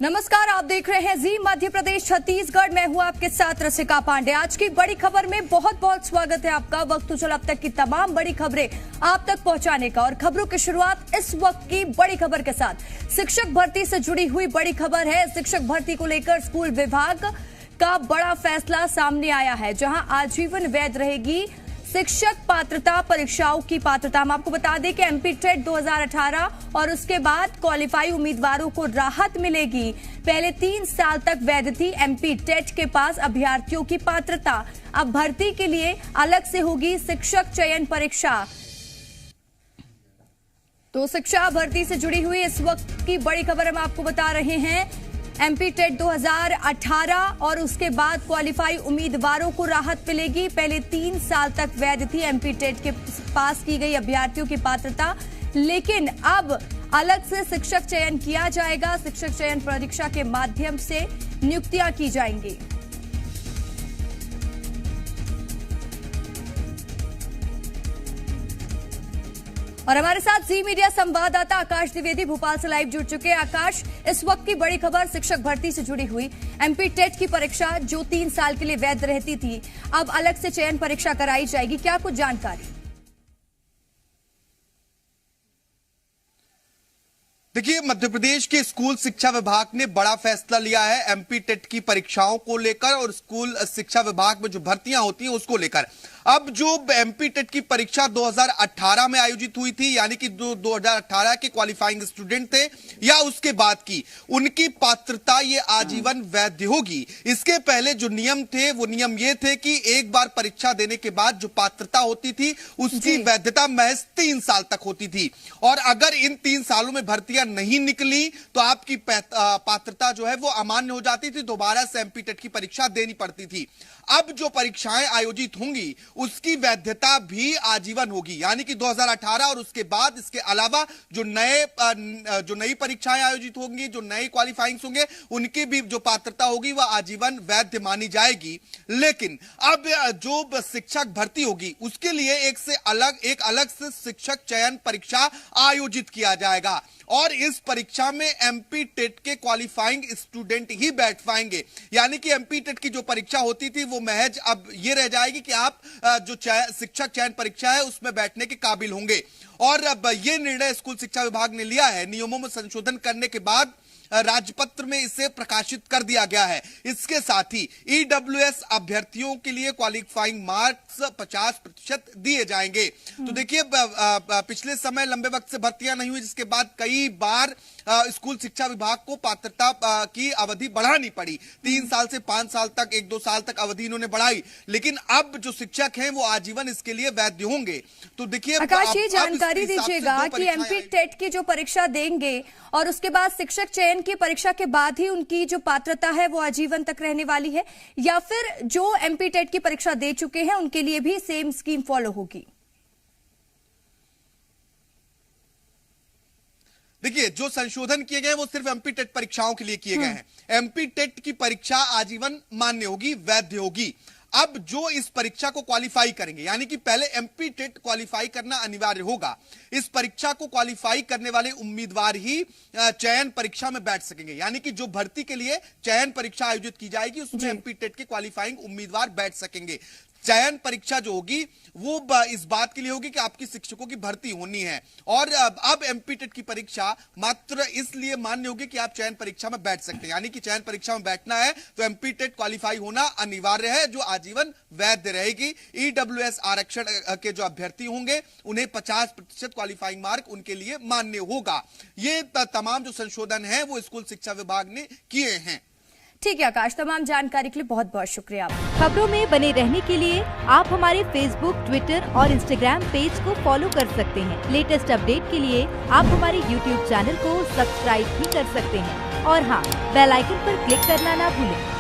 नमस्कार, आप देख रहे हैं जी मध्य प्रदेश छत्तीसगढ़। मैं हूं आपके साथ रसिका पांडे। आज की बड़ी खबर में बहुत बहुत स्वागत है आपका। वक्त तो चला अब तक की तमाम बड़ी खबरें आप तक पहुंचाने का, और खबरों की शुरुआत इस वक्त की बड़ी खबर के साथ। शिक्षक भर्ती से जुड़ी हुई बड़ी खबर है। शिक्षक भर्ती को लेकर स्कूल विभाग का बड़ा फैसला सामने आया है, जहां आजीवन वैध रहेगी शिक्षक पात्रता परीक्षाओं की पात्रता। हम आपको बता दें कि एमपी टेट 2018 और उसके बाद क्वालिफाई उम्मीदवारों को राहत मिलेगी। पहले 3 साल तक वैध थी एमपी टेट के पास अभ्यर्थियों की पात्रता। अब भर्ती के लिए अलग से होगी शिक्षक चयन परीक्षा। तो शिक्षा भर्ती से जुड़ी हुई इस वक्त की बड़ी खबर हम आपको बता रहे हैं। एमपी टेट 2018 और उसके बाद क्वालिफाई उम्मीदवारों को राहत मिलेगी। पहले 3 साल तक वैध थी एमपी टेट के पास की गई अभ्यर्थियों की पात्रता, लेकिन अब अलग से शिक्षक चयन किया जाएगा। शिक्षक चयन परीक्षा के माध्यम से नियुक्तियां की जाएंगी। और हमारे साथ जी मीडिया संवाददाता आकाश द्विवेदी भोपाल से लाइव जुड़ चुके हैं। आकाश, इस वक्त की बड़ी खबर शिक्षक भर्ती से जुड़ी हुई एमपी टेट की परीक्षा जो 3 साल के लिए वैध रहती थी, अब अलग से चयन परीक्षा कराई जाएगी। क्या कुछ जानकारी? देखिए, मध्य प्रदेश के स्कूल शिक्षा विभाग ने बड़ा फैसला लिया है एमपी टेट की परीक्षाओं को लेकर और स्कूल शिक्षा विभाग में जो भर्तियां होती हैं उसको लेकर। अब जो एमपी टेट की परीक्षा 2018 में आयोजित हुई थी, यानी कि 2018 के क्वालिफाइंग स्टूडेंट थे या उसके बाद की, उनकी पात्रता ये आजीवन वैध होगी। इसके पहले जो नियम थे वो नियम ये थे कि एक बार परीक्षा देने के बाद जो पात्रता होती थी उसकी वैधता महज 3 साल तक होती थी, और अगर इन 3 सालों में भर्तियां नहीं निकली तो आपकी पात्रता जो है वो अमान्य हो जाती थी। दोबारा से एमपी टेट की परीक्षा देनी पड़ती थी। अब जो परीक्षाएं आयोजित होंगी उसकी वैधता भी आजीवन होगी, यानी कि 2018 और उसके बाद इसके अलावा जो नई परीक्षाएं आयोजित होंगी, जो नए क्वालिफाइंग्स होंगे, उनकी भी जो पात्रता होगी वह आजीवन वैध मानी जाएगी। लेकिन अब जो शिक्षक भर्ती होगी उसके लिए एक अलग से शिक्षक चयन परीक्षा आयोजित किया जाएगा, और इस परीक्षा में एमपी टेट के क्वालिफाइंग स्टूडेंट ही बैठ पाएंगे। यानी कि एमपी टेट की जो परीक्षा होती थी वो महज अब ये रह जाएगी कि आप जो शिक्षक चयन परीक्षा है उसमें बैठने के काबिल होंगे। और अब ये निर्णय स्कूल शिक्षा विभाग ने लिया है। नियमों में संशोधन करने के बाद राजपत्र में इसे प्रकाशित कर दिया गया है। इसके साथ ही ईडब्ल्यूएस अभ्यर्थियों के लिए क्वालिफाइंग मार्क्स 50% दिए जाएंगे। तो देखिए, पिछले समय लंबे वक्त से भर्तियां नहीं हुई, जिसके बाद कई बार स्कूल शिक्षा विभाग को पात्रता की अवधि बढ़ानी पड़ी। 3 साल से 5 साल तक, 1-2 साल तक अवधि इन्होंने बढ़ाई, लेकिन अब जो शिक्षक हैं वो आजीवन इसके लिए वैध होंगे। तो देखिए, आकाश, ये जानकारी दीजिएगा कि एमपी टेट की जो परीक्षा देंगे और उसके बाद शिक्षक चयन की परीक्षा के बाद ही उनकी जो पात्रता है वो आजीवन तक रहने वाली है, या फिर जो एमपी टेट की परीक्षा दे चुके हैं उनके लिए भी सेम स्कीम फॉलो होगी? देखिए, जो संशोधन किए गए वो सिर्फ एमपी टेट परीक्षाओं के लिए किए गए हैं। एमपी टेट की परीक्षा आजीवन मान्य होगी, वैध होगी। अब जो इस परीक्षा को क्वालिफाई करेंगे, यानी कि पहले एमपी टेट क्वालिफाई करना अनिवार्य होगा। इस परीक्षा को क्वालिफाई करने वाले उम्मीदवार ही चयन परीक्षा में बैठ सकेंगे, यानी कि जो भर्ती के लिए चयन परीक्षा आयोजित की जाएगी उसमें एमपी टेट के क्वालिफाइंग उम्मीदवार बैठ सकेंगे। चयन परीक्षा जो होगी वो इस बात के लिए होगी कि आपकी शिक्षकों की भर्ती होनी है, और अब एमपी टेट की परीक्षा मात्र इसलिए मान्य होगी कि आप चयन परीक्षा में बैठ सकते हैं। यानी कि चयन परीक्षा में बैठना है तो एमपी टेट क्वालिफाई होना अनिवार्य है, जो आजीवन वैध रहेगी। ईडब्ल्यूएस आरक्षण के जो अभ्यर्थी होंगे उन्हें 50% क्वालिफाइंग मार्क उनके लिए मान्य होगा। ये तमाम जो संशोधन है वो स्कूल शिक्षा विभाग ने किए हैं। ठीक है आकाश, तमाम जानकारी के लिए बहुत बहुत शुक्रिया। खबरों में बने रहने के लिए आप हमारे फेसबुक, ट्विटर और इंस्टाग्राम पेज को फॉलो कर सकते हैं। लेटेस्ट अपडेट के लिए आप हमारे यूट्यूब चैनल को सब्सक्राइब भी कर सकते हैं, और हाँ, बेल आइकन पर क्लिक करना ना भूलें।